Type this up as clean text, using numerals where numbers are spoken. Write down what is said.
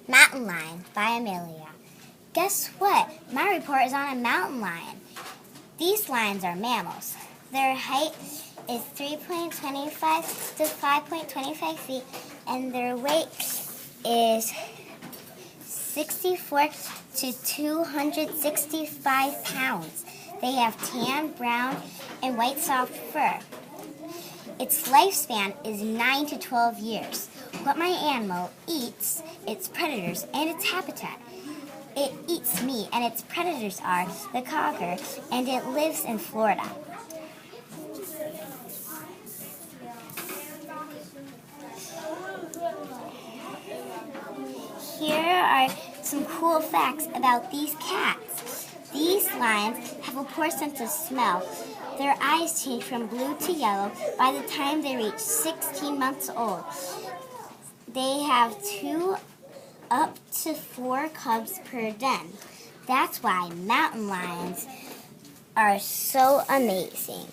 Mountain Lion by Amelia. Guess what? My report is on a mountain lion. These lions are mammals. Their height is 3.25 to 5.25 feet, and their weight is 64 to 265 pounds. They have tan, brown, and white soft fur. Its lifespan is 9 to 12 years. What my animal eats, its predators, and its habitat. It eats meat, and its predators are the cougar, and it lives in Florida. Here are some cool facts about these cats. These lions have a poor sense of smell. Their eyes change from blue to yellow by the time they reach 16 months old. They have 2 up to 4 cubs per den. That's why mountain lions are so amazing.